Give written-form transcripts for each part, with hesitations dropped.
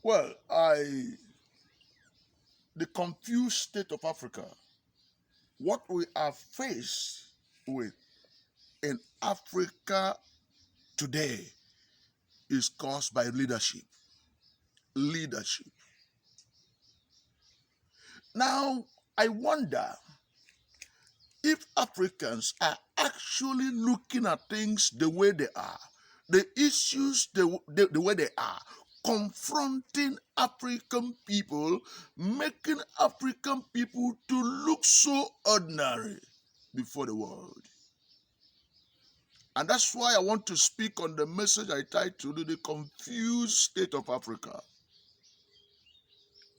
Well, the confused state of Africa, what we are faced with in Africa today is caused by leadership. Leadership. Now, I wonder if Africans are actually looking at things the way they are, the issues the way they are, confronting African people, making African people to look so ordinary before the world. And that's why I want to speak on the message I titled The Confused State of Africa.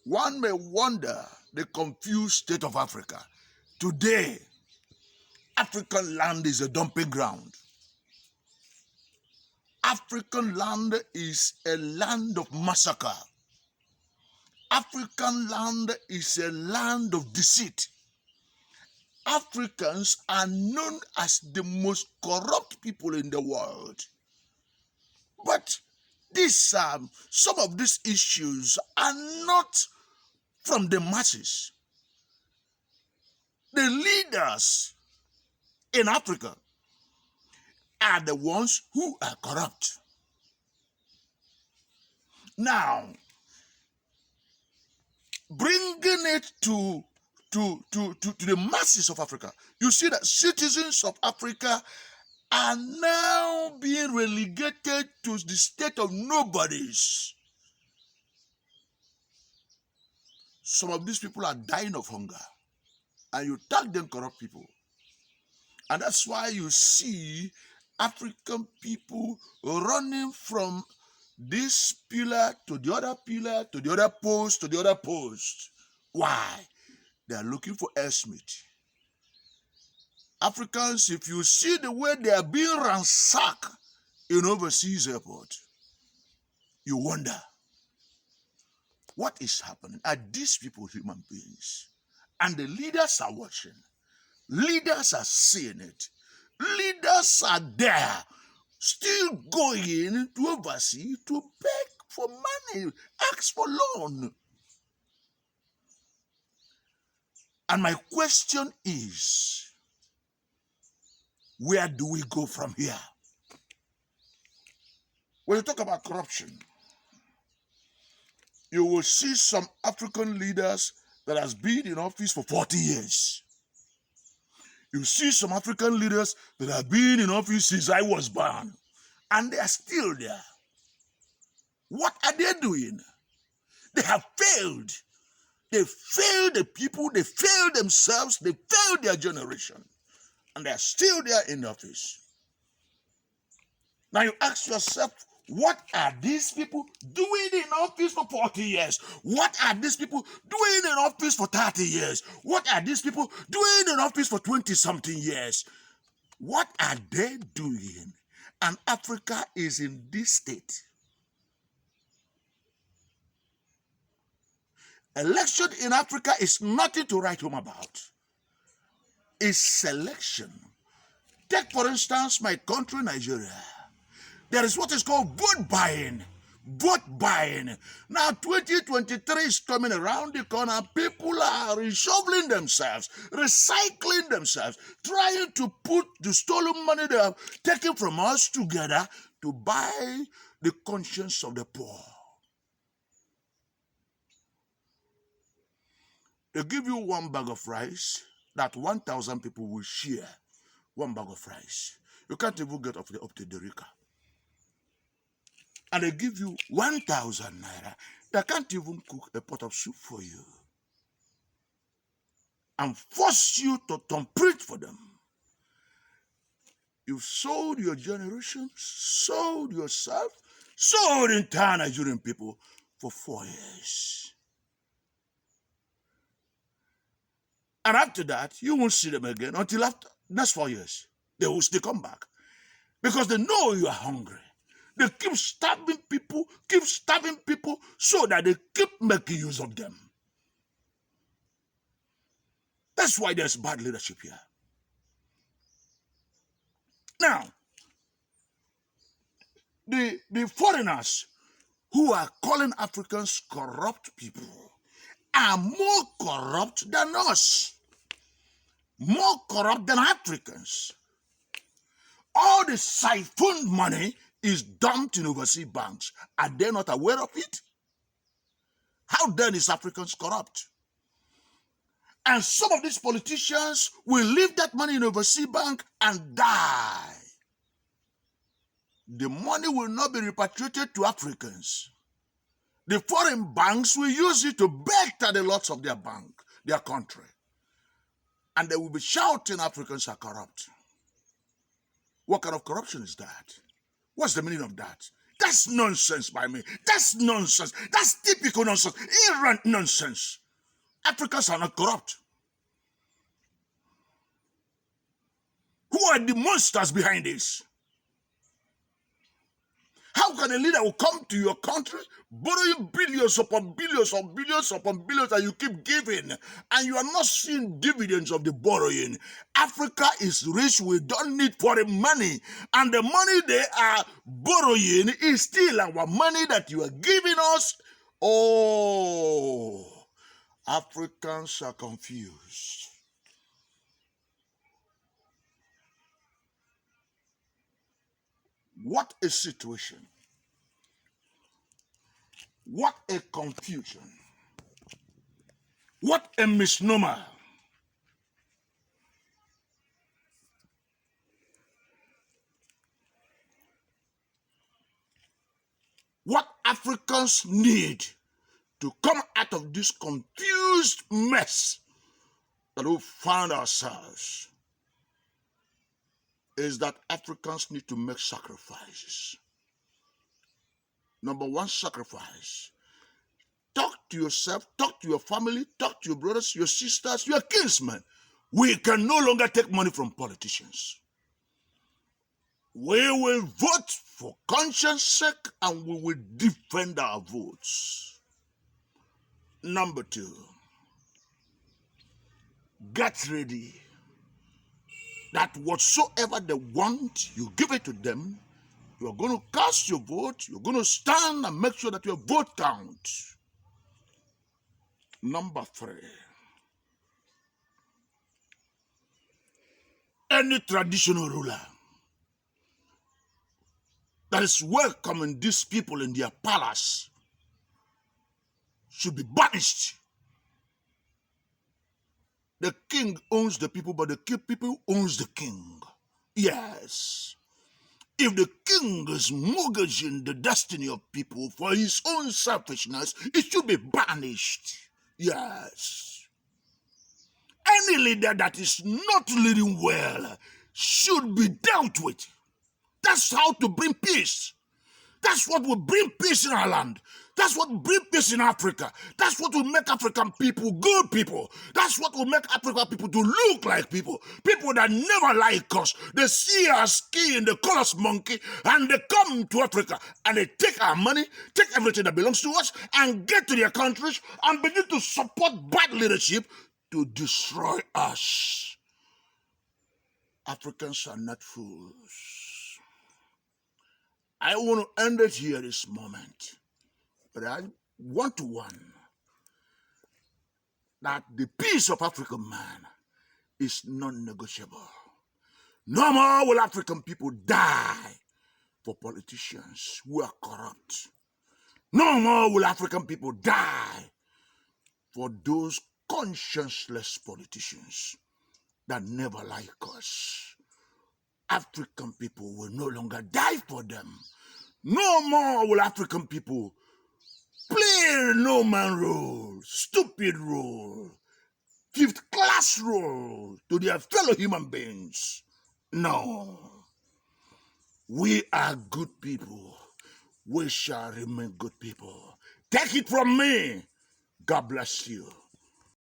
One may wonder the confused state of Africa. Today, African land is a dumping ground. African land is a land of massacre. African land is a land of deceit. Africans are known as the most corrupt people in the world. But some of these issues are not from the masses. The leaders in Africa are the ones who are corrupt. Now, bringing it to the masses of Africa, you see that citizens of Africa are now being relegated to the state of nobodies. Some of these people are dying of hunger, and you tag them corrupt people. And that's why you see African people running from this pillar to the other pillar, to the other post, to the other post. Why? They are looking for airmeat. Africans, if you see the way they are being ransacked in overseas airport, you wonder, what is happening? Are these people human beings? And the leaders are watching. Leaders are seeing it. Leaders are there, still going to overseas to beg for money, ask for loan. And my question is, where do we go from here? When you talk about corruption, you will see some African leaders that has been in office for 40 years. You see some African leaders that have been in office since I was born, and they are still there. What are they doing? They have failed. They failed the people, they failed themselves, they failed their generation, and they are still there in office. Now you ask yourself, what are these people doing in office for 40 years? What are these people doing in office for 30 years? What are these people doing in office for 20-something years? What are they doing? And Africa is in this state. Election in Africa is nothing to write home about. It's selection. Take, for instance, my country, Nigeria. There is what is called vote buying. Vote buying. Now, 2023 is coming around the corner. People are reshuffling themselves, recycling themselves, trying to put the stolen money they have taken from us together to buy the conscience of the poor. They give you one bag of rice that 1,000 people will share. One bag of rice. You can't even get up to the Rika. And they give you 1,000 naira. They can't even cook a pot of soup for you. And force you to compete for them. You've sold your generation, sold yourself, sold entire Nigerian people for 4 years. And after that, you won't see them again until after next 4 years. They will still come back. Because they know you are hungry. They keep starving people so that they keep making use of them. That's why there's bad leadership here. Now, the foreigners who are calling Africans corrupt people are more corrupt than us, more corrupt than Africans. All the siphoned money is dumped in overseas banks. Are they not aware of it? How then is Africans corrupt? And some of these politicians will leave that money in overseas bank and die. The money will not be repatriated to Africans. The foreign banks will use it to better the lots of their bank, their country. And they will be shouting Africans are corrupt. What kind of corruption is that? What's the meaning of that? That's nonsense by me. That's nonsense. That's typical nonsense. Errant nonsense. Africans are not corrupt. Who are the monsters behind this? How can a leader who come to your country, borrow you billions upon billions or billions upon billions that you keep giving, and you are not seeing dividends of the borrowing? Africa is rich. We don't need foreign money. And the money they are borrowing is still our money that you are giving us. Oh, Africans are confused. What a situation. What a confusion. What a misnomer. What Africans need to come out of this confused mess that we found ourselves is that Africans need to make sacrifices. Number one, sacrifice. Talk to yourself, talk to your family, talk to your brothers, your sisters, your kinsmen. We can no longer take money from politicians. We will vote for conscience sake and we will defend our votes. Number two, get ready that whatsoever they want, you give it to them. You're going to cast your vote. You're going to stand and make sure that your vote counts. Number three, any traditional ruler that is welcoming these people in their palace should be banished. The king owns the people, but the people owns the king. Yes. If the king is mortgaging the destiny of people for his own selfishness, it should be banished. Yes. Any leader that is not leading well should be dealt with. That's how to bring peace. That's what will bring peace in our land. That's what will bring peace in Africa. That's what will make African people good people. That's what will make African people to look like people. People that never like us. They see our skin, the colors monkey, and they come to Africa and they take our money, take everything that belongs to us, and get to their countries and begin to support bad leadership to destroy us. Africans are not fools. I want to end it here this moment, but I want to warn that the peace of African man is non-negotiable. No more will African people die for politicians who are corrupt. No more will African people die for those conscienceless politicians that never like us. African people will no longer die for them. No more will African people play no man role, stupid role, fifth class role to their fellow human beings. No. We are good people. We shall remain good people. Take it from me. God bless you.